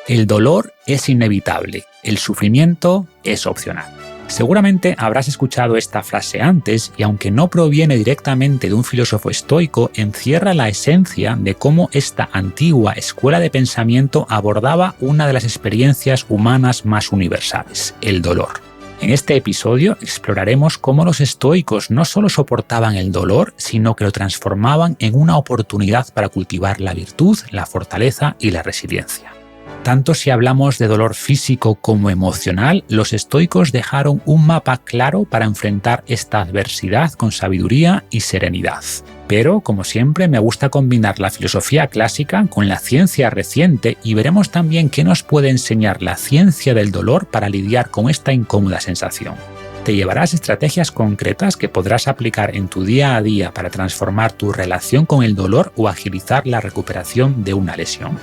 El dolor es inevitable, el sufrimiento es opcional. Seguramente habrás escuchado esta frase antes y aunque no proviene directamente de un filósofo estoico, encierra la esencia de cómo esta antigua escuela de pensamiento abordaba una de las experiencias humanas más universales, el dolor. En este episodio exploraremos cómo los estoicos no solo soportaban el dolor, sino que lo transformaban en una oportunidad para cultivar la virtud, la fortaleza y la resiliencia. Tanto si hablamos de dolor físico como emocional, los estoicos dejaron un mapa claro para enfrentar esta adversidad con sabiduría y serenidad. Pero, como siempre, me gusta combinar la filosofía clásica con la ciencia reciente y veremos también qué nos puede enseñar la ciencia del dolor para lidiar con esta incómoda sensación. Te llevarás estrategias concretas que podrás aplicar en tu día a día para transformar tu relación con el dolor o agilizar la recuperación de una lesión.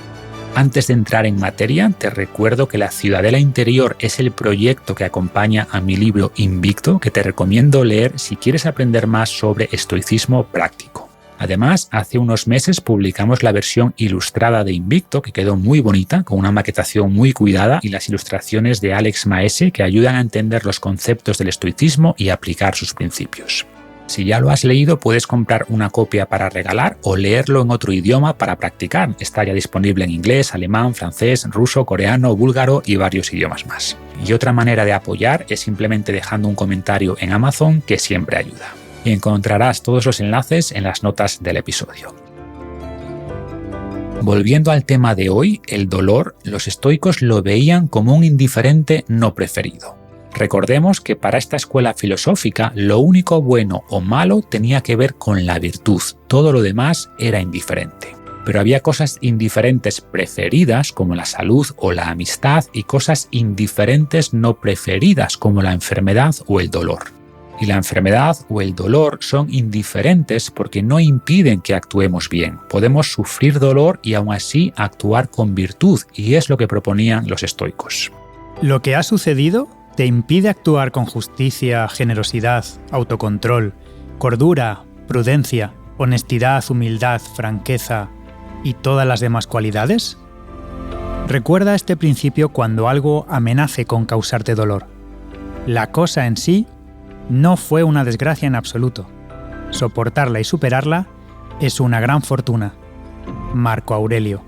Antes de entrar en materia, te recuerdo que La Ciudadela Interior es el proyecto que acompaña a mi libro Invicto, que te recomiendo leer si quieres aprender más sobre estoicismo práctico. Además, hace unos meses publicamos la versión ilustrada de Invicto, que quedó muy bonita, con una maquetación muy cuidada y las ilustraciones de Alex Maese que ayudan a entender los conceptos del estoicismo y aplicar sus principios. Si ya lo has leído, puedes comprar una copia para regalar o leerlo en otro idioma para practicar. Está ya disponible en inglés, alemán, francés, ruso, coreano, búlgaro y varios idiomas más. Y otra manera de apoyar es simplemente dejando un comentario en Amazon, que siempre ayuda. Y encontrarás todos los enlaces en las notas del episodio. Volviendo al tema de hoy, el dolor, los estoicos lo veían como un indiferente no preferido. Recordemos que para esta escuela filosófica lo único bueno o malo tenía que ver con la virtud, todo lo demás era indiferente. Pero había cosas indiferentes preferidas como la salud o la amistad y cosas indiferentes no preferidas como la enfermedad o el dolor. Y la enfermedad o el dolor son indiferentes porque no impiden que actuemos bien. Podemos sufrir dolor y aún así actuar con virtud, y es lo que proponían los estoicos. Lo que ha sucedido te impide actuar con justicia, generosidad, autocontrol, cordura, prudencia, honestidad, humildad, franqueza y todas las demás cualidades. Recuerda este principio cuando algo amenace con causarte dolor. La cosa en sí no fue una desgracia en absoluto. Soportarla y superarla es una gran fortuna. Marco Aurelio.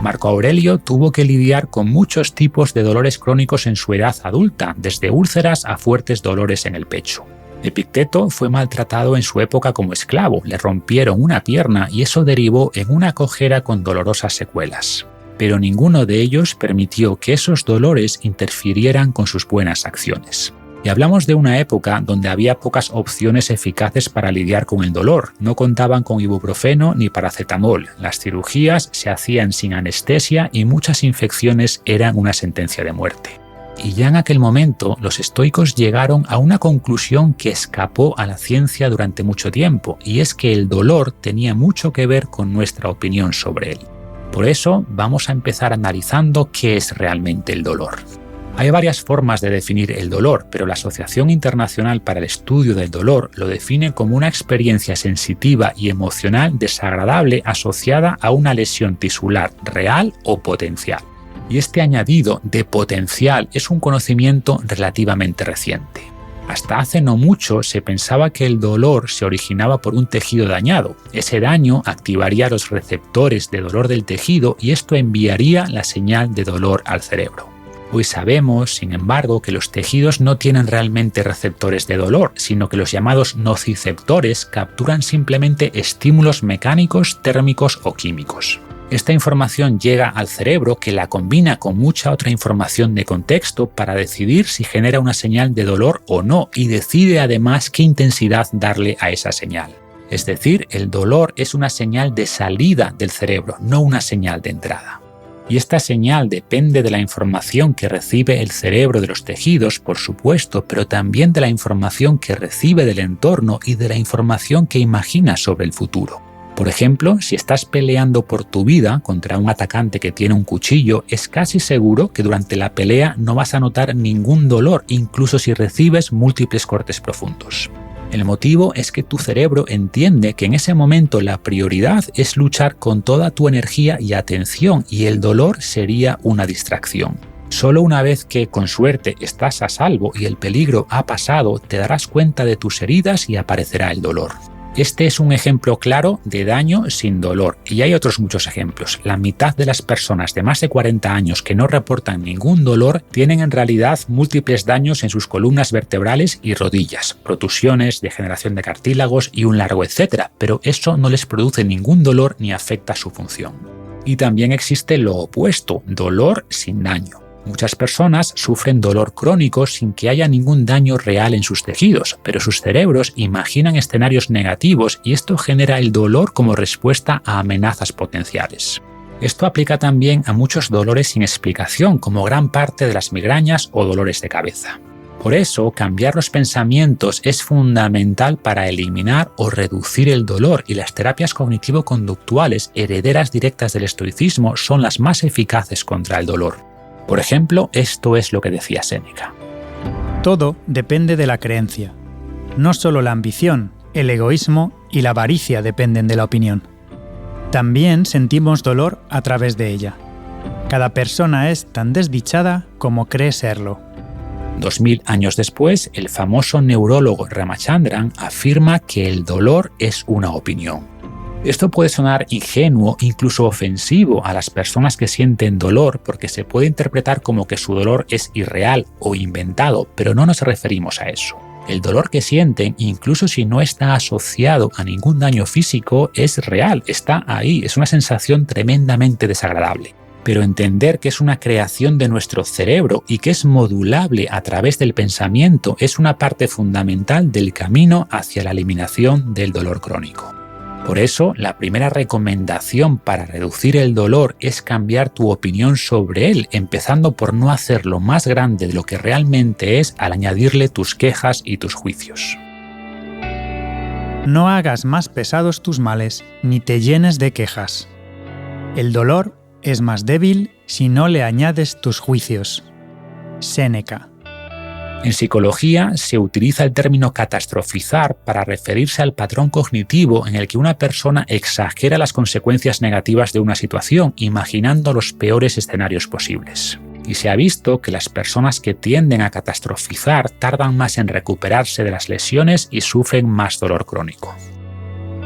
Marco Aurelio tuvo que lidiar con muchos tipos de dolores crónicos en su edad adulta, desde úlceras a fuertes dolores en el pecho. Epicteto fue maltratado en su época como esclavo, le rompieron una pierna y eso derivó en una cojera con dolorosas secuelas. Pero ninguno de ellos permitió que esos dolores interfirieran con sus buenas acciones. Y hablamos de una época donde había pocas opciones eficaces para lidiar con el dolor. No contaban con ibuprofeno ni paracetamol. Las cirugías se hacían sin anestesia y muchas infecciones eran una sentencia de muerte. Y ya en aquel momento, los estoicos llegaron a una conclusión que escapó a la ciencia durante mucho tiempo, y es que el dolor tenía mucho que ver con nuestra opinión sobre él. Por eso, vamos a empezar analizando qué es realmente el dolor. Hay varias formas de definir el dolor, pero la Asociación Internacional para el Estudio del Dolor lo define como una experiencia sensitiva y emocional desagradable asociada a una lesión tisular real o potencial. Y este añadido de potencial es un conocimiento relativamente reciente. Hasta hace no mucho se pensaba que el dolor se originaba por un tejido dañado. Ese daño activaría los receptores de dolor del tejido y esto enviaría la señal de dolor al cerebro. Hoy sabemos, sin embargo, que los tejidos no tienen realmente receptores de dolor, sino que los llamados nociceptores capturan simplemente estímulos mecánicos, térmicos o químicos. Esta información llega al cerebro que la combina con mucha otra información de contexto para decidir si genera una señal de dolor o no y decide además qué intensidad darle a esa señal. Es decir, el dolor es una señal de salida del cerebro, no una señal de entrada. Y esta señal depende de la información que recibe el cerebro de los tejidos, por supuesto, pero también de la información que recibe del entorno y de la información que imagina sobre el futuro. Por ejemplo, si estás peleando por tu vida contra un atacante que tiene un cuchillo, es casi seguro que durante la pelea no vas a notar ningún dolor, incluso si recibes múltiples cortes profundos. El motivo es que tu cerebro entiende que en ese momento la prioridad es luchar con toda tu energía y atención y el dolor sería una distracción. Solo una vez que, con suerte, estás a salvo y el peligro ha pasado, te darás cuenta de tus heridas y aparecerá el dolor. Este es un ejemplo claro de daño sin dolor, y hay otros muchos ejemplos. La mitad de las personas de más de 40 años que no reportan ningún dolor tienen en realidad múltiples daños en sus columnas vertebrales y rodillas, protusiones, degeneración de cartílagos y un largo etcétera, pero eso no les produce ningún dolor ni afecta su función. Y también existe lo opuesto, dolor sin daño. Muchas personas sufren dolor crónico sin que haya ningún daño real en sus tejidos, pero sus cerebros imaginan escenarios negativos y esto genera el dolor como respuesta a amenazas potenciales. Esto aplica también a muchos dolores sin explicación, como gran parte de las migrañas o dolores de cabeza. Por eso, cambiar los pensamientos es fundamental para eliminar o reducir el dolor y las terapias cognitivo-conductuales herederas directas del estoicismo son las más eficaces contra el dolor. Por ejemplo, esto es lo que decía Séneca. Todo depende de la creencia. No solo la ambición, el egoísmo y la avaricia dependen de la opinión. También sentimos dolor a través de ella. Cada persona es tan desdichada como cree serlo. 2000 años después, el famoso neurólogo Ramachandran afirma que el dolor es una opinión. Esto puede sonar ingenuo, incluso ofensivo a las personas que sienten dolor porque se puede interpretar como que su dolor es irreal o inventado, pero no nos referimos a eso. El dolor que sienten, incluso si no está asociado a ningún daño físico, es real, está ahí, es una sensación tremendamente desagradable. Pero entender que es una creación de nuestro cerebro y que es modulable a través del pensamiento es una parte fundamental del camino hacia la eliminación del dolor crónico. Por eso, la primera recomendación para reducir el dolor es cambiar tu opinión sobre él, empezando por no hacerlo más grande de lo que realmente es al añadirle tus quejas y tus juicios. No hagas más pesados tus males, ni te llenes de quejas. El dolor es más débil si no le añades tus juicios. Séneca. En psicología se utiliza el término catastrofizar para referirse al patrón cognitivo en el que una persona exagera las consecuencias negativas de una situación, imaginando los peores escenarios posibles. Y se ha visto que las personas que tienden a catastrofizar tardan más en recuperarse de las lesiones y sufren más dolor crónico.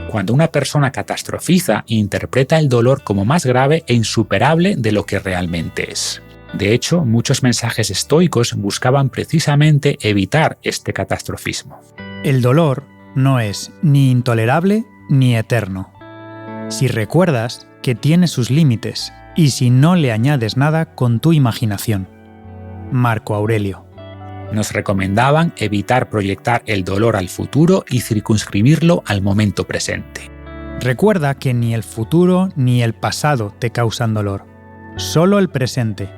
Cuando una persona catastrofiza, interpreta el dolor como más grave e insuperable de lo que realmente es. De hecho, muchos mensajes estoicos buscaban precisamente evitar este catastrofismo. El dolor no es ni intolerable ni eterno. Si recuerdas que tiene sus límites y si no le añades nada con tu imaginación. Marco Aurelio. Nos recomendaban evitar proyectar el dolor al futuro y circunscribirlo al momento presente. Recuerda que ni el futuro ni el pasado te causan dolor, solo el presente.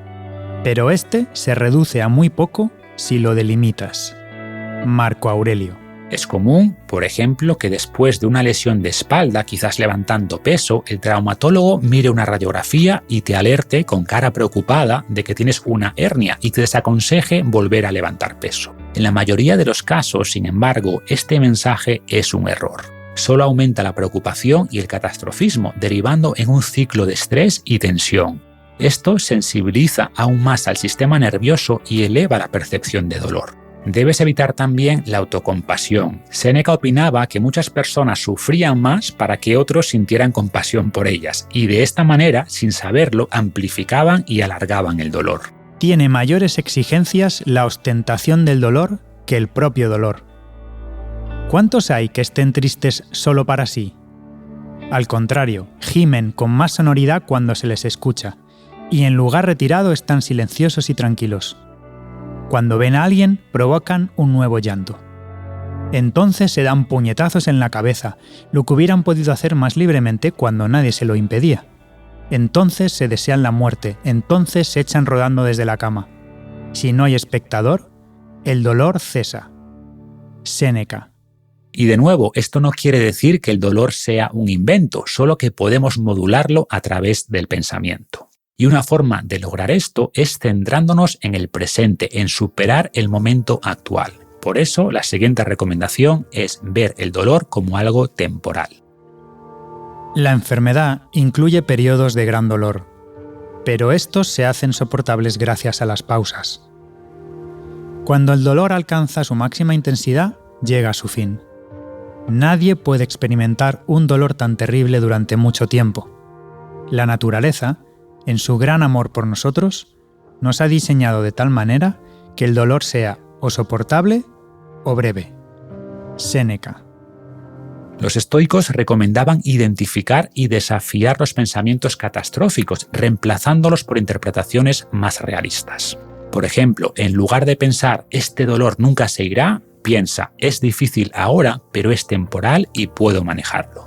Pero este se reduce a muy poco si lo delimitas. Marco Aurelio. Es común, por ejemplo, que después de una lesión de espalda, quizás levantando peso, el traumatólogo mire una radiografía y te alerte con cara preocupada de que tienes una hernia y te desaconseje volver a levantar peso. En la mayoría de los casos, sin embargo, este mensaje es un error. Solo aumenta la preocupación y el catastrofismo, derivando en un ciclo de estrés y tensión. Esto sensibiliza aún más al sistema nervioso y eleva la percepción de dolor. Debes evitar también la autocompasión. Séneca opinaba que muchas personas sufrían más para que otros sintieran compasión por ellas, y de esta manera, sin saberlo, amplificaban y alargaban el dolor. Tiene mayores exigencias la ostentación del dolor que el propio dolor. ¿Cuántos hay que estén tristes solo para sí? Al contrario, gimen con más sonoridad cuando se les escucha, y en lugar retirado están silenciosos y tranquilos. Cuando ven a alguien, provocan un nuevo llanto. Entonces se dan puñetazos en la cabeza, lo que hubieran podido hacer más libremente cuando nadie se lo impedía. Entonces se desean la muerte, entonces se echan rodando desde la cama. Si no hay espectador, el dolor cesa. Séneca. Y de nuevo, esto no quiere decir que el dolor sea un invento, solo que podemos modularlo a través del pensamiento. Y una forma de lograr esto es centrándonos en el presente, en superar el momento actual. Por eso, la siguiente recomendación es ver el dolor como algo temporal. La enfermedad incluye periodos de gran dolor, pero estos se hacen soportables gracias a las pausas. Cuando el dolor alcanza su máxima intensidad, llega a su fin. Nadie puede experimentar un dolor tan terrible durante mucho tiempo. La naturaleza, en su gran amor por nosotros, nos ha diseñado de tal manera que el dolor sea o soportable o breve. Séneca. Los estoicos recomendaban identificar y desafiar los pensamientos catastróficos, reemplazándolos por interpretaciones más realistas. Por ejemplo, en lugar de pensar «este dolor nunca se irá», piensa «es difícil ahora, pero es temporal y puedo manejarlo».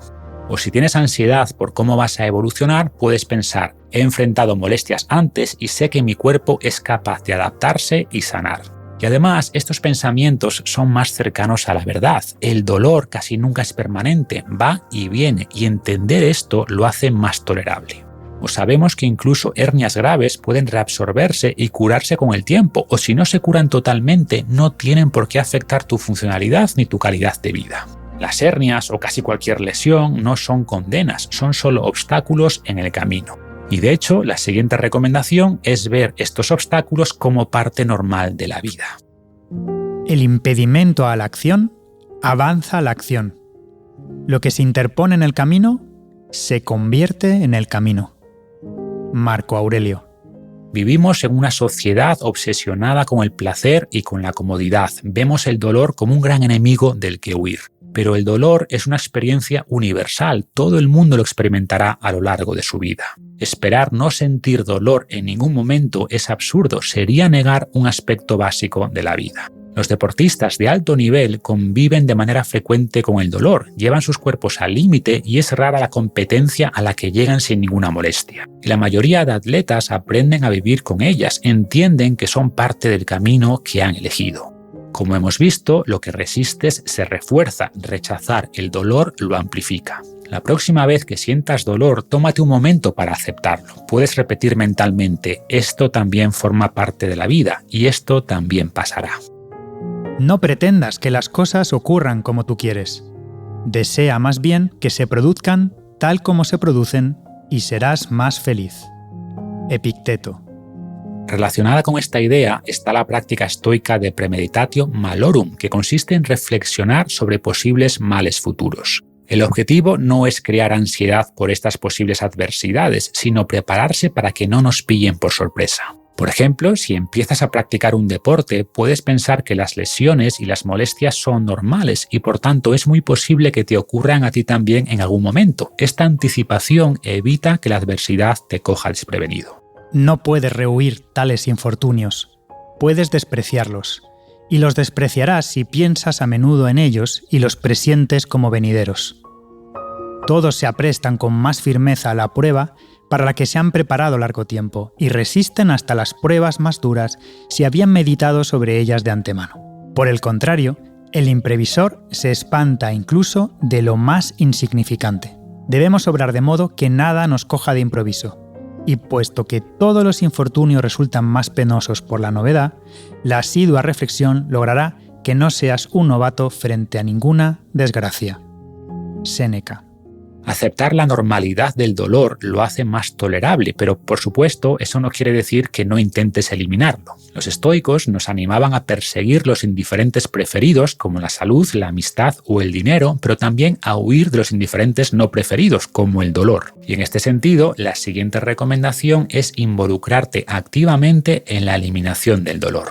O si tienes ansiedad por cómo vas a evolucionar, puedes pensar «he enfrentado molestias antes y sé que mi cuerpo es capaz de adaptarse y sanar». Y además, estos pensamientos son más cercanos a la verdad. El dolor casi nunca es permanente, va y viene, y entender esto lo hace más tolerable. O sabemos que incluso hernias graves pueden reabsorberse y curarse con el tiempo, o si no se curan totalmente, no tienen por qué afectar tu funcionalidad ni tu calidad de vida. Las hernias o casi cualquier lesión no son condenas, son solo obstáculos en el camino. Y de hecho, la siguiente recomendación es ver estos obstáculos como parte normal de la vida. El impedimento a la acción avanza a la acción. Lo que se interpone en el camino se convierte en el camino. Marco Aurelio. Vivimos en una sociedad obsesionada con el placer y con la comodidad. Vemos el dolor como un gran enemigo del que huir. Pero el dolor es una experiencia universal, todo el mundo lo experimentará a lo largo de su vida. Esperar no sentir dolor en ningún momento es absurdo, sería negar un aspecto básico de la vida. Los deportistas de alto nivel conviven de manera frecuente con el dolor, llevan sus cuerpos al límite y es rara la competencia a la que llegan sin ninguna molestia. Y la mayoría de atletas aprenden a vivir con ellas, entienden que son parte del camino que han elegido. Como hemos visto, lo que resistes se refuerza, rechazar el dolor lo amplifica. La próxima vez que sientas dolor, tómate un momento para aceptarlo. Puedes repetir mentalmente, esto también forma parte de la vida y esto también pasará. No pretendas que las cosas ocurran como tú quieres. Desea más bien que se produzcan tal como se producen y serás más feliz. Epicteto. Relacionada con esta idea está la práctica estoica de premeditatio malorum, que consiste en reflexionar sobre posibles males futuros. El objetivo no es crear ansiedad por estas posibles adversidades, sino prepararse para que no nos pillen por sorpresa. Por ejemplo, si empiezas a practicar un deporte, puedes pensar que las lesiones y las molestias son normales y por tanto es muy posible que te ocurran a ti también en algún momento. Esta anticipación evita que la adversidad te coja desprevenido. No puedes rehuir tales infortunios, puedes despreciarlos, y los despreciarás si piensas a menudo en ellos y los presientes como venideros. Todos se aprestan con más firmeza a la prueba para la que se han preparado largo tiempo y resisten hasta las pruebas más duras si habían meditado sobre ellas de antemano. Por el contrario, el imprevisor se espanta incluso de lo más insignificante. Debemos obrar de modo que nada nos coja de improviso. Y puesto que todos los infortunios resultan más penosos por la novedad, la asidua reflexión logrará que no seas un novato frente a ninguna desgracia. Séneca. Aceptar la normalidad del dolor lo hace más tolerable, pero por supuesto eso no quiere decir que no intentes eliminarlo. Los estoicos nos animaban a perseguir los indiferentes preferidos como la salud, la amistad o el dinero, pero también a huir de los indiferentes no preferidos como el dolor. Y en este sentido, la siguiente recomendación es involucrarte activamente en la eliminación del dolor.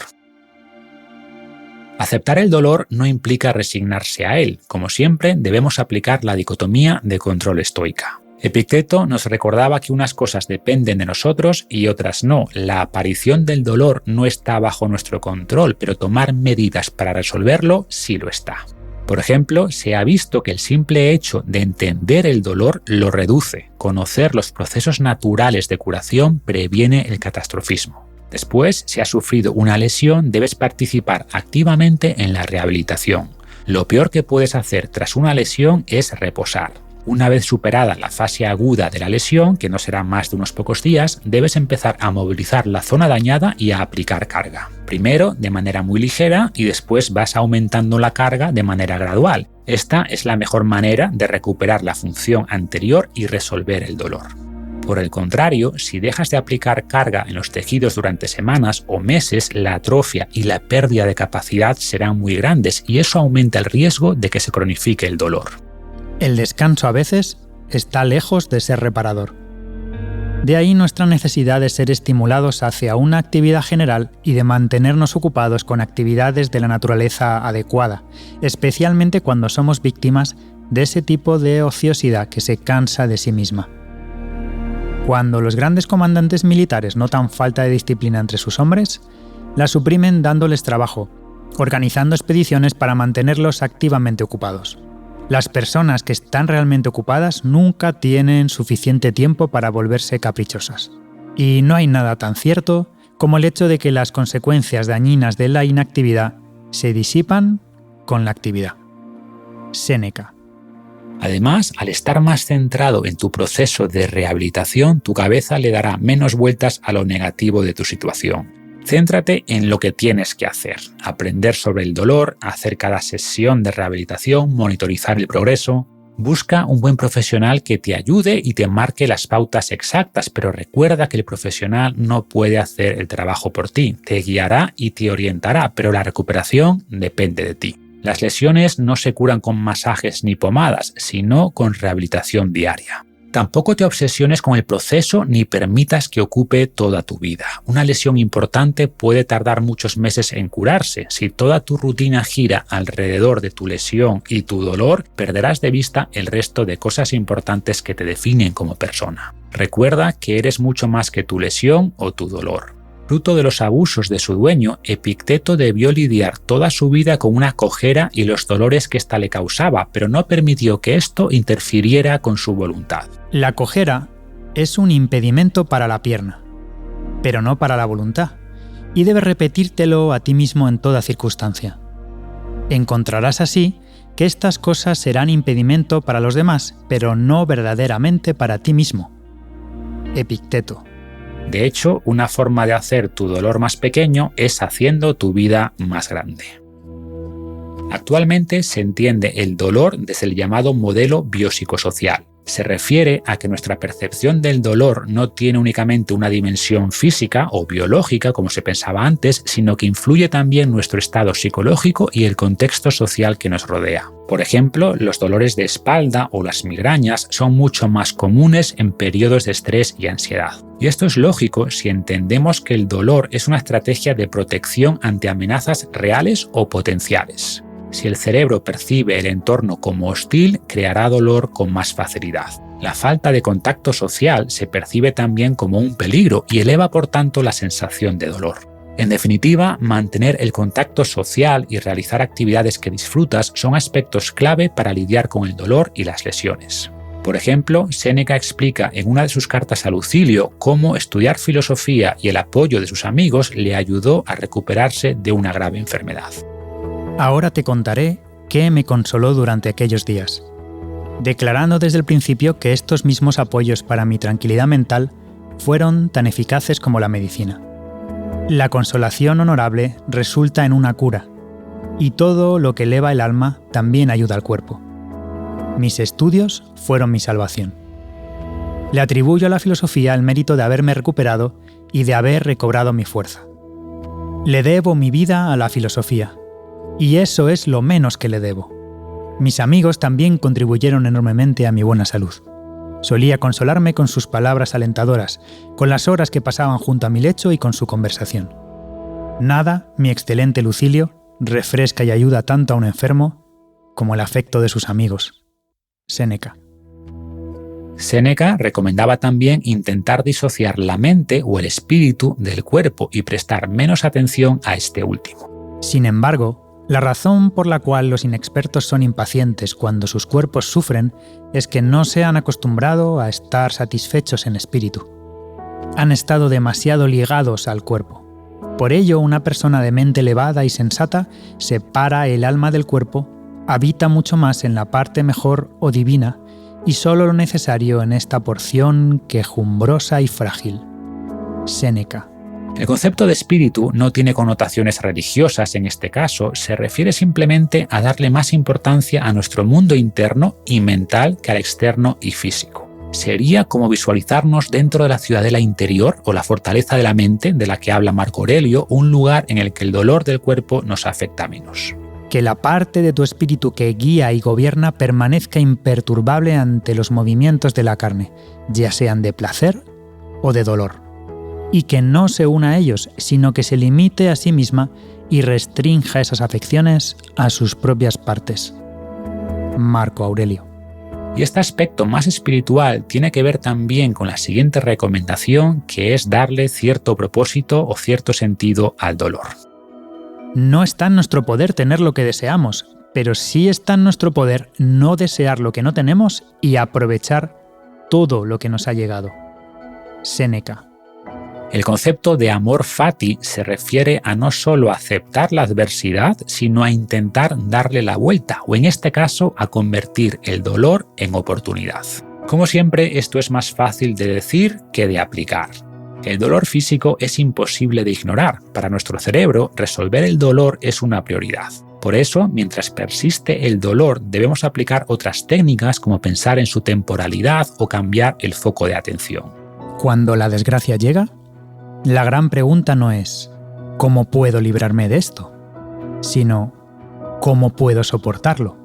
Aceptar el dolor no implica resignarse a él. Como siempre, debemos aplicar la dicotomía de control estoica. Epicteto nos recordaba que unas cosas dependen de nosotros y otras no. La aparición del dolor no está bajo nuestro control, pero tomar medidas para resolverlo sí lo está. Por ejemplo, se ha visto que el simple hecho de entender el dolor lo reduce. Conocer los procesos naturales de curación previene el catastrofismo. Después, si has sufrido una lesión, debes participar activamente en la rehabilitación. Lo peor que puedes hacer tras una lesión es reposar. Una vez superada la fase aguda de la lesión, que no será más de unos pocos días, debes empezar a movilizar la zona dañada y a aplicar carga. Primero de manera muy ligera y después vas aumentando la carga de manera gradual. Esta es la mejor manera de recuperar la función anterior y resolver el dolor. Por el contrario, si dejas de aplicar carga en los tejidos durante semanas o meses, la atrofia y la pérdida de capacidad serán muy grandes y eso aumenta el riesgo de que se cronifique el dolor. El descanso a veces está lejos de ser reparador. De ahí nuestra necesidad de ser estimulados hacia una actividad general y de mantenernos ocupados con actividades de la naturaleza adecuada, especialmente cuando somos víctimas de ese tipo de ociosidad que se cansa de sí misma. Cuando los grandes comandantes militares notan falta de disciplina entre sus hombres, la suprimen dándoles trabajo, organizando expediciones para mantenerlos activamente ocupados. Las personas que están realmente ocupadas nunca tienen suficiente tiempo para volverse caprichosas. Y no hay nada tan cierto como el hecho de que las consecuencias dañinas de la inactividad se disipan con la actividad. Séneca. Además, al estar más centrado en tu proceso de rehabilitación, tu cabeza le dará menos vueltas a lo negativo de tu situación. Céntrate en lo que tienes que hacer, aprender sobre el dolor, hacer cada sesión de rehabilitación, monitorizar el progreso. Busca un buen profesional que te ayude y te marque las pautas exactas, pero recuerda que el profesional no puede hacer el trabajo por ti, te guiará y te orientará, pero la recuperación depende de ti. Las lesiones no se curan con masajes ni pomadas, sino con rehabilitación diaria. Tampoco te obsesiones con el proceso ni permitas que ocupe toda tu vida. Una lesión importante puede tardar muchos meses en curarse. Si toda tu rutina gira alrededor de tu lesión y tu dolor, perderás de vista el resto de cosas importantes que te definen como persona. Recuerda que eres mucho más que tu lesión o tu dolor. Fruto de los abusos de su dueño, Epicteto debió lidiar toda su vida con una cojera y los dolores que ésta le causaba, pero no permitió que esto interfiriera con su voluntad. La cojera es un impedimento para la pierna, pero no para la voluntad, y debes repetírtelo a ti mismo en toda circunstancia. Encontrarás así que estas cosas serán impedimento para los demás, pero no verdaderamente para ti mismo. Epicteto. De hecho, una forma de hacer tu dolor más pequeño es haciendo tu vida más grande. Actualmente se entiende el dolor desde el llamado modelo biopsicosocial. Se refiere a que nuestra percepción del dolor no tiene únicamente una dimensión física o biológica como se pensaba antes, sino que influye también nuestro estado psicológico y el contexto social que nos rodea. Por ejemplo, los dolores de espalda o las migrañas son mucho más comunes en periodos de estrés y ansiedad. Y esto es lógico si entendemos que el dolor es una estrategia de protección ante amenazas reales o potenciales. Si el cerebro percibe el entorno como hostil, creará dolor con más facilidad. La falta de contacto social se percibe también como un peligro y eleva por tanto la sensación de dolor. En definitiva, mantener el contacto social y realizar actividades que disfrutas son aspectos clave para lidiar con el dolor y las lesiones. Por ejemplo, Séneca explica en una de sus cartas a Lucilio cómo estudiar filosofía y el apoyo de sus amigos le ayudó a recuperarse de una grave enfermedad. Ahora te contaré qué me consoló durante aquellos días, declarando desde el principio que estos mismos apoyos para mi tranquilidad mental fueron tan eficaces como la medicina. La consolación honorable resulta en una cura, y todo lo que eleva el alma también ayuda al cuerpo. Mis estudios fueron mi salvación. Le atribuyo a la filosofía el mérito de haberme recuperado y de haber recobrado mi fuerza. Le debo mi vida a la filosofía, y eso es lo menos que le debo. Mis amigos también contribuyeron enormemente a mi buena salud. Solía consolarme con sus palabras alentadoras, con las horas que pasaban junto a mi lecho y con su conversación. Nada, mi excelente Lucilio, refresca y ayuda tanto a un enfermo como el afecto de sus amigos. Séneca. Séneca recomendaba también intentar disociar la mente o el espíritu del cuerpo y prestar menos atención a este último. Sin embargo, la razón por la cual los inexpertos son impacientes cuando sus cuerpos sufren es que no se han acostumbrado a estar satisfechos en espíritu. Han estado demasiado ligados al cuerpo. Por ello, una persona de mente elevada y sensata separa el alma del cuerpo, habita mucho más en la parte mejor o divina y solo lo necesario en esta porción quejumbrosa y frágil. Séneca. El concepto de espíritu no tiene connotaciones religiosas en este caso, se refiere simplemente a darle más importancia a nuestro mundo interno y mental que al externo y físico. Sería como visualizarnos dentro de la ciudadela interior o la fortaleza de la mente de la que habla Marco Aurelio, un lugar en el que el dolor del cuerpo nos afecta menos. Que la parte de tu espíritu que guía y gobierna permanezca imperturbable ante los movimientos de la carne, ya sean de placer o de dolor, y que no se una a ellos, sino que se limite a sí misma y restrinja esas afecciones a sus propias partes. Marco Aurelio. Y este aspecto más espiritual tiene que ver también con la siguiente recomendación, que es darle cierto propósito o cierto sentido al dolor. No está en nuestro poder tener lo que deseamos, pero sí está en nuestro poder no desear lo que no tenemos y aprovechar todo lo que nos ha llegado. Séneca. El concepto de amor fati se refiere a no solo aceptar la adversidad, sino a intentar darle la vuelta, o en este caso a convertir el dolor en oportunidad. Como siempre, esto es más fácil de decir que de aplicar. El dolor físico es imposible de ignorar. Para nuestro cerebro, resolver el dolor es una prioridad. Por eso, mientras persiste el dolor, debemos aplicar otras técnicas como pensar en su temporalidad o cambiar el foco de atención. Cuando la desgracia llega, la gran pregunta no es ¿cómo puedo librarme de esto?, sino ¿cómo puedo soportarlo?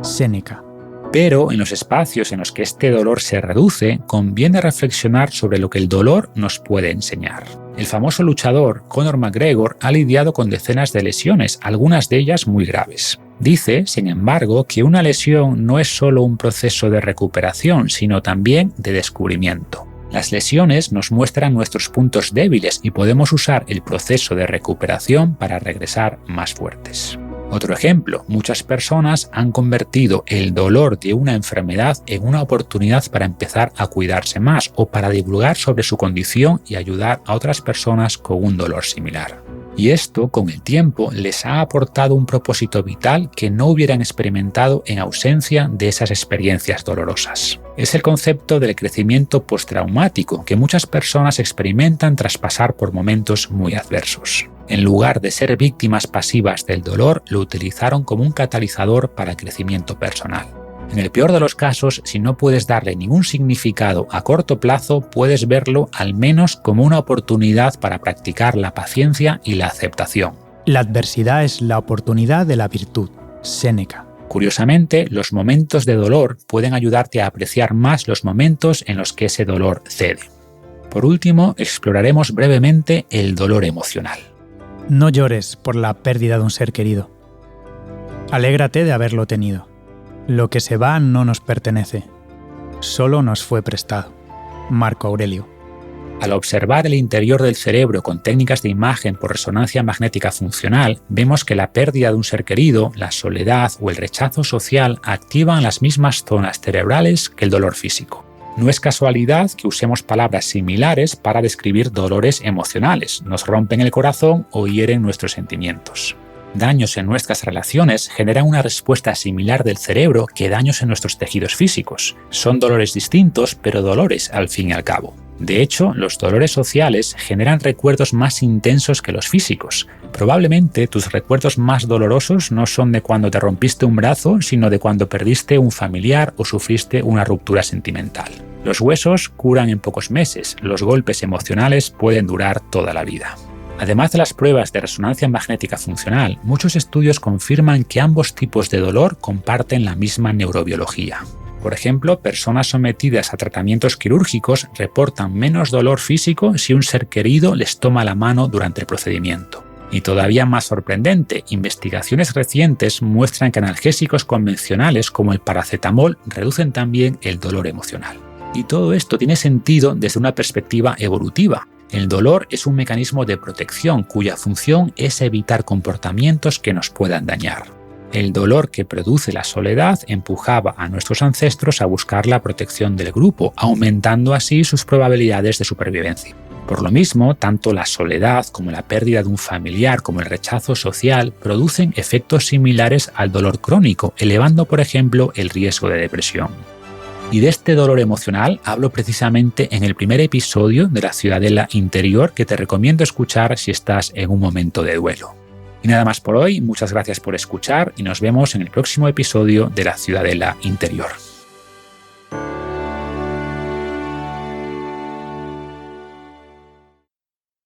Séneca. Pero en los espacios en los que este dolor se reduce, conviene reflexionar sobre lo que el dolor nos puede enseñar. El famoso luchador Conor McGregor ha lidiado con decenas de lesiones, algunas de ellas muy graves. Dice, sin embargo, que una lesión no es solo un proceso de recuperación, sino también de descubrimiento. Las lesiones nos muestran nuestros puntos débiles y podemos usar el proceso de recuperación para regresar más fuertes. Otro ejemplo, muchas personas han convertido el dolor de una enfermedad en una oportunidad para empezar a cuidarse más o para divulgar sobre su condición y ayudar a otras personas con un dolor similar. Y esto, con el tiempo, les ha aportado un propósito vital que no hubieran experimentado en ausencia de esas experiencias dolorosas. Es el concepto del crecimiento postraumático que muchas personas experimentan tras pasar por momentos muy adversos. En lugar de ser víctimas pasivas del dolor, lo utilizaron como un catalizador para el crecimiento personal. En el peor de los casos, si no puedes darle ningún significado a corto plazo, puedes verlo al menos como una oportunidad para practicar la paciencia y la aceptación. La adversidad es la oportunidad de la virtud. Séneca. Curiosamente, los momentos de dolor pueden ayudarte a apreciar más los momentos en los que ese dolor cede. Por último, exploraremos brevemente el dolor emocional. No llores por la pérdida de un ser querido. Alégrate de haberlo tenido. Lo que se va no nos pertenece. Solo nos fue prestado. Marco Aurelio. Al observar el interior del cerebro con técnicas de imagen por resonancia magnética funcional, vemos que la pérdida de un ser querido, la soledad o el rechazo social activan las mismas zonas cerebrales que el dolor físico. No es casualidad que usemos palabras similares para describir dolores emocionales, nos rompen el corazón o hieren nuestros sentimientos. Daños en nuestras relaciones generan una respuesta similar del cerebro que daños en nuestros tejidos físicos. Son dolores distintos, pero dolores al fin y al cabo. De hecho, los dolores sociales generan recuerdos más intensos que los físicos. Probablemente tus recuerdos más dolorosos no son de cuando te rompiste un brazo, sino de cuando perdiste un familiar o sufriste una ruptura sentimental. Los huesos curan en pocos meses, los golpes emocionales pueden durar toda la vida. Además de las pruebas de resonancia magnética funcional, muchos estudios confirman que ambos tipos de dolor comparten la misma neurobiología. Por ejemplo, personas sometidas a tratamientos quirúrgicos reportan menos dolor físico si un ser querido les toma la mano durante el procedimiento. Y todavía más sorprendente, investigaciones recientes muestran que analgésicos convencionales como el paracetamol reducen también el dolor emocional. Y todo esto tiene sentido desde una perspectiva evolutiva. El dolor es un mecanismo de protección cuya función es evitar comportamientos que nos puedan dañar. El dolor que produce la soledad empujaba a nuestros ancestros a buscar la protección del grupo, aumentando así sus probabilidades de supervivencia. Por lo mismo, tanto la soledad como la pérdida de un familiar como el rechazo social producen efectos similares al dolor crónico, elevando, por ejemplo, el riesgo de depresión. Y de este dolor emocional hablo precisamente en el primer episodio de La Ciudadela Interior, que te recomiendo escuchar si estás en un momento de duelo. Y nada más por hoy, muchas gracias por escuchar y nos vemos en el próximo episodio de La Ciudadela Interior.